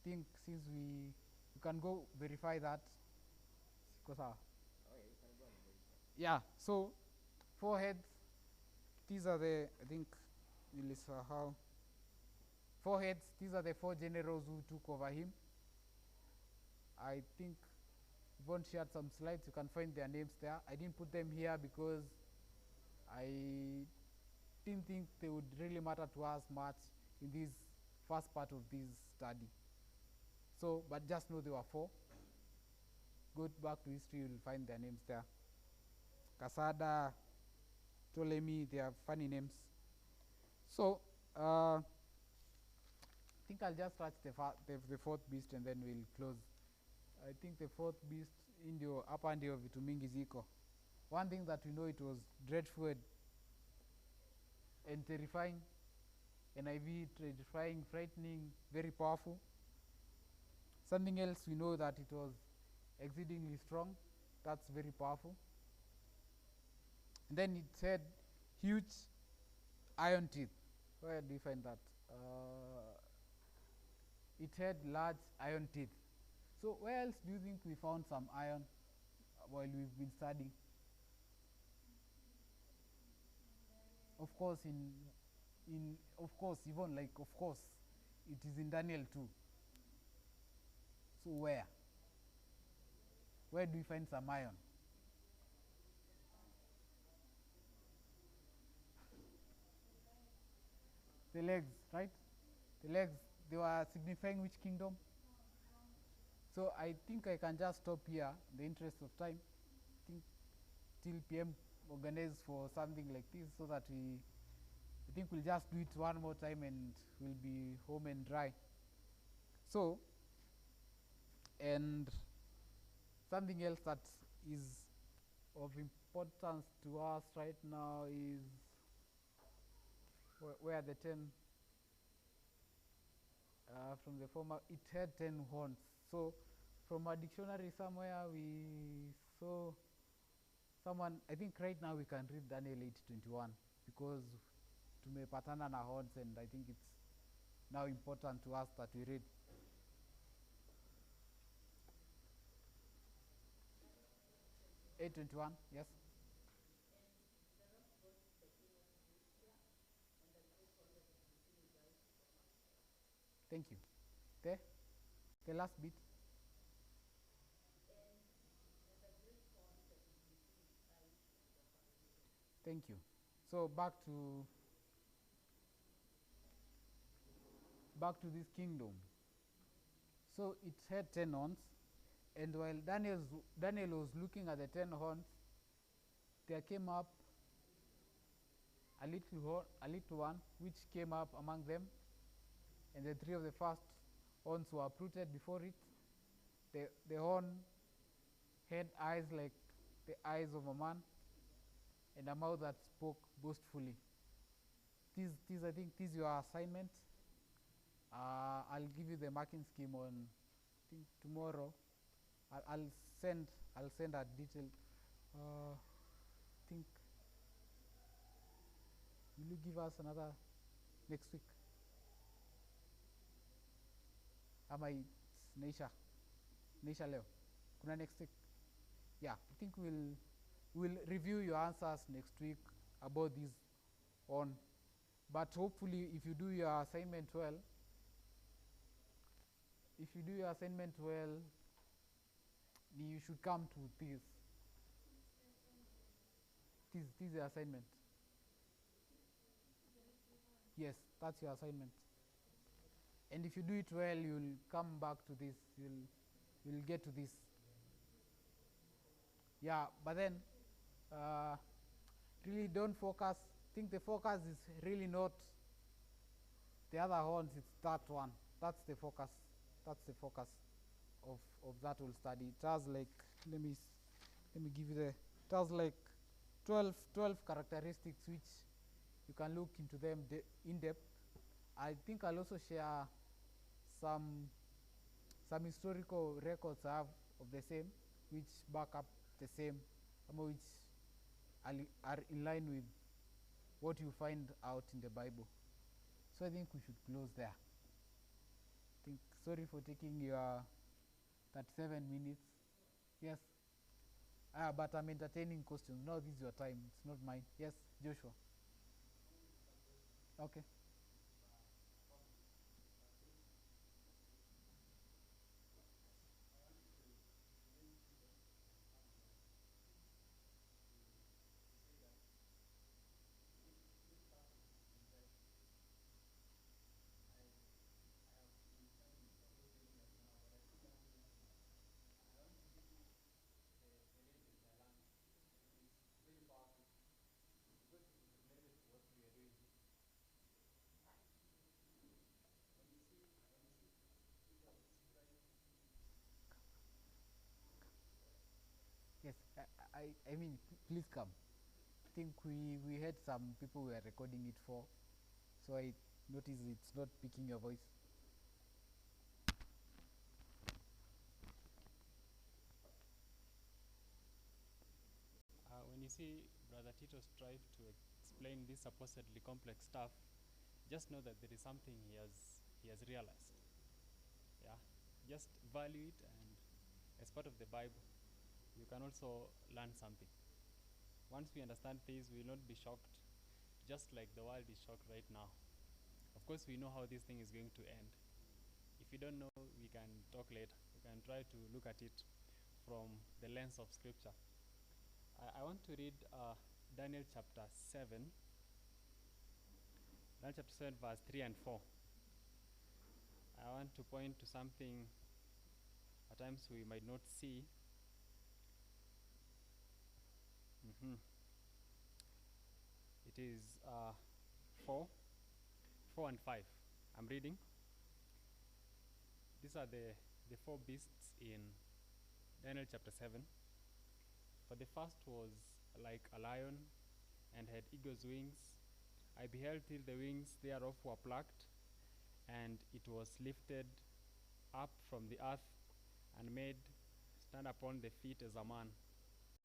Think since we can go verify that. Because Oh yeah, you can go and verify. yeah. So 4 heads. These are the I think Melissa how 4 heads. These are the 4 generals who took over him. I think Yvonne shared some slides. You can find their names there. I didn't put them here because I didn't think they would really matter to us much in this first part of this study. So, but just know there were 4. Go back to history, you'll find their names there. Casada, Ptolemy, they are funny names. So, I think I'll just touch the 4th beast and then we'll close. I think the 4th beast, ndio hapa ndio vitu mingi ziko. One thing that we know, it was dreadful and terrifying. NIV, terrifying, frightening, very powerful. Something else, we know that it was exceedingly strong. That's very powerful. And then it had huge iron teeth. Where do you find that? It had large iron teeth. So where else do you think we found some iron while we've been studying? Of course, it is in Daniel 2. So where? Where do we find some iron? The legs, right? The legs, they were signifying which kingdom? So I think I can just stop here in the interest of time. I think till PM organize for something like this so that I think we'll just do it one more time and we'll be home and dry. So, and something else that is of importance to us right now is where the 10 from the former, it had 10 horns. So from a dictionary somewhere we saw someone, I think right now we can read Daniel 8:21 because tumepatana na horns, and I think it's now important to us that we read. (8:21), yes. Thank you. The last bit. Thank you. So back to this kingdom. So it had 10 horns, and while Daniel was looking at the 10 horns, there came up a little one which came up among them, and the 3 of the first horns were uprooted before it. The horn had eyes like the eyes of a man, and a mouth that spoke boastfully. I think this is your assignment. I'll give you the marking scheme on, I think tomorrow. I'll send a detailed. Think. Will you give us another next week? Ama Neisha leo. Kuna next week? Yeah, I think we'll review your answers next week about this on. But hopefully, if you do your assignment well, you should come to this. This is the assignment. Yes, that's your assignment. And if you do it well, you'll come back to this. You'll get to this. Yeah, but then really don't focus. Think the focus is really not the other horns. It's that one. That's the focus. That's the focus of that whole study. It has like, let me give you the, it has like 12 characteristics which you can look into them in depth. I think I'll also share some historical records I have of the same, which back up the same, which are in line with what you find out in the Bible. So I think we should close there. Sorry for taking your 37 minutes. Yes. But I'm entertaining questions. Now this is your time. It's not mine. Yes, Joshua. Okay. Yes, I mean, please come. I think we had some people we are recording it for, so I noticed it's not picking your voice. When you see Brother Tito strive to explain this supposedly complex stuff, just know that there is something he has realized. Yeah, just value it, and as part of the Bible, you can also learn something. Once we understand things, we will not be shocked, just like the world is shocked right now. Of course, we know how this thing is going to end. If you don't know, we can talk later. We can try to look at it from the lens of Scripture. I want to read Daniel chapter 7. Daniel chapter 7, verse 3 and 4. I want to point to something at times we might not see. It is 4 and 5. I'm reading. These are the 4 beasts in Daniel chapter 7. For the first was like a lion and had eagle's wings. I beheld till the wings thereof were plucked, and it was lifted up from the earth and made stand upon the feet as a man,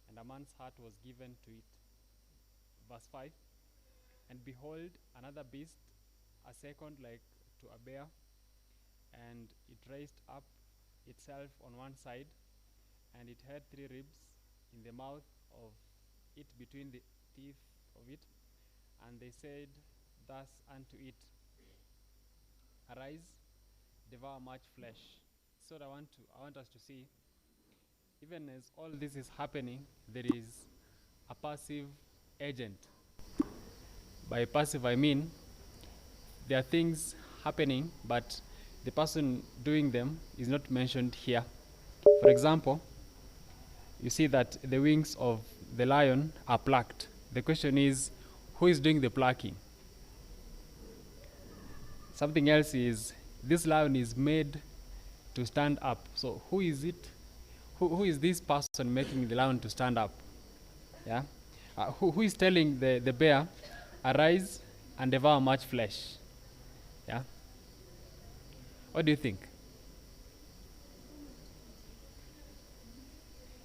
and a man's heart was given to it. Verse 5. And behold, another beast, a second like to a bear, and it raised up itself on one side, and it had 3 ribs in the mouth of it, between the teeth of it. And they said thus unto it, Arise, devour much flesh. So I want us to see, even as all this is happening, there is a passive agent. By passive, I mean there are things happening, but the person doing them is not mentioned here. For example, you see that the wings of the lion are plucked. The question is, who is doing the plucking? Something else is, this lion is made to stand up. So who is it? Who is this person making the lion to stand up? Yeah. Who is telling the bear, arise and devour much flesh? Yeah. What do you think?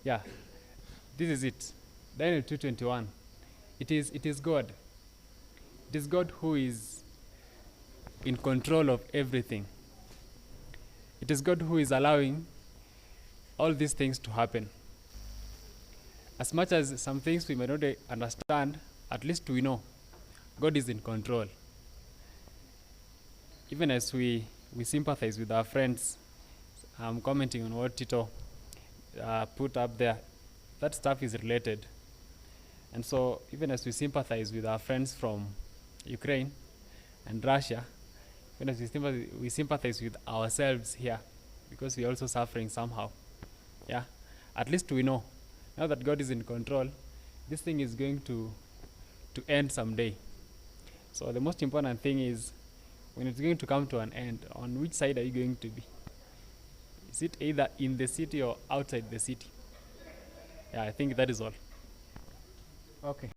Yeah. This is it. Daniel 2:21. It is God. It is God who is in control of everything. It is God who is allowing all these things to happen. As much as some things we may not understand, at least we know God is in control. Even as we sympathize with our friends, I'm commenting on what Tito put up there. That stuff is related. And so even as we sympathize with our friends from Ukraine and Russia, Sometimes we sympathize with ourselves here because we're also suffering somehow. Yeah, at least we know now that God is in control. This thing is going to end someday. So the most important thing is, when it's going to come to an end, on which side are you going to be? Is it either in the city or outside the city? Yeah, I think that is all. Okay.